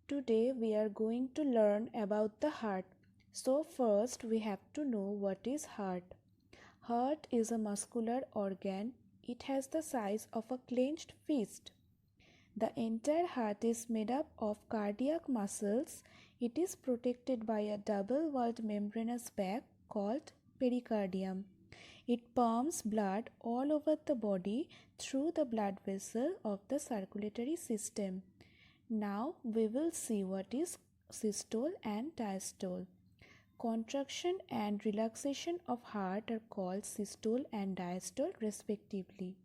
Today we are going to learn about the heart. So first we have to know what is heart. Heart is a muscular organ. It has the size of a clenched fist. The entire heart is made up of cardiac muscles. It is protected by a double-walled membranous bag called pericardium. It pumps blood all over the body through the blood vessel of the circulatory system. Now we will see what is systole and diastole. Contraction and relaxation of heart are called systole and diastole respectively.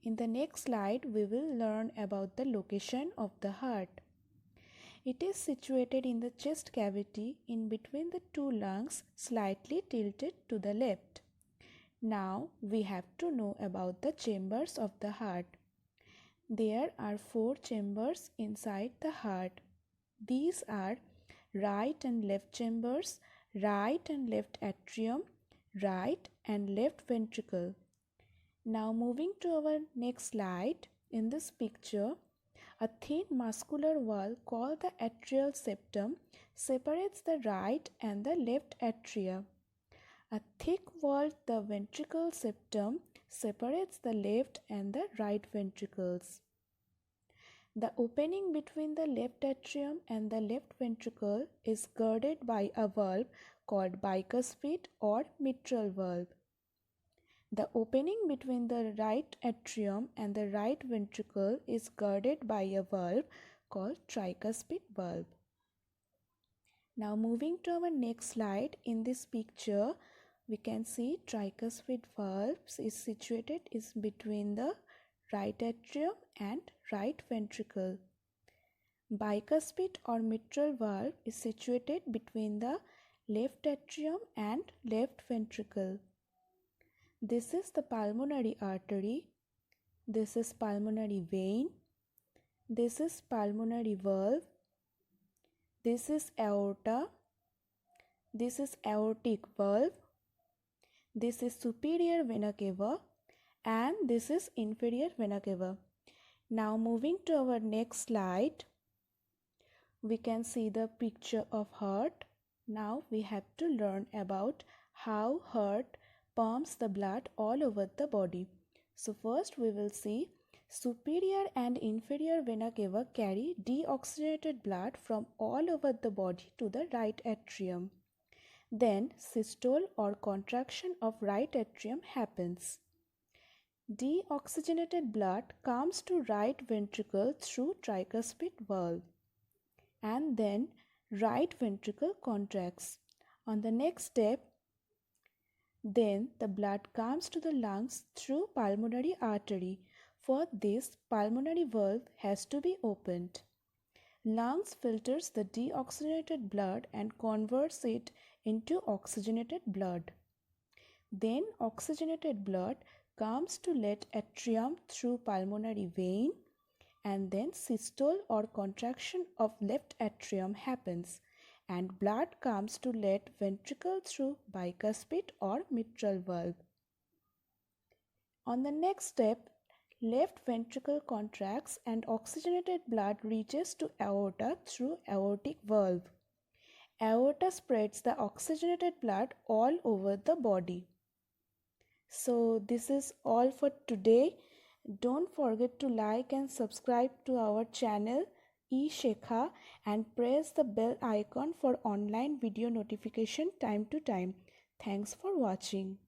In the next slide, we will learn about the location of the heart. It is situated in the chest cavity in between the two lungs, slightly tilted to the left. Now we have to know about the chambers of the heart. There are 4 chambers inside the heart. These are right and left chambers, right and left atrium, right and left ventricle. Now moving to our next slide, in this picture, a thin muscular wall called the atrial septum separates the right and the left atria. A thick wall, the ventricle septum, separates the left and the right ventricles. The opening between the left atrium and the left ventricle is guarded by a valve called bicuspid or mitral valve. The opening between the right atrium and the right ventricle is guarded by a valve called tricuspid valve. Now moving to our next slide, in this picture we can see tricuspid valve is situated between the right atrium and right ventricle. Bicuspid or mitral valve is situated between the left atrium and left ventricle. This is the pulmonary artery. This is pulmonary vein. This is pulmonary valve. This is aorta. This is aortic valve. This is superior vena cava and this is inferior vena cava. Now moving to our next slide, we can see the picture of heart. Now we have to learn about how heart pumps the blood all over the body. So first we will see superior and inferior vena cava carry deoxygenated blood from all over the body to the right atrium. Then systole or contraction of right atrium happens. Deoxygenated blood comes to right ventricle through tricuspid valve and then right ventricle contracts. On the next step, then the blood comes to the lungs through pulmonary artery. For this, pulmonary valve has to be opened. Lungs filters the deoxygenated blood and converts it into oxygenated blood. Then oxygenated blood comes to left atrium through pulmonary vein and then systole or contraction of left atrium happens and blood comes to left ventricle through bicuspid or mitral valve. On the next step, left ventricle contracts and oxygenated blood reaches to aorta through aortic valve. Aorta spreads the oxygenated blood all over the body. So this is all for today. Don't forget to like and subscribe to our channel eShekha and press the bell icon for online video notification time to time. Thanks for watching.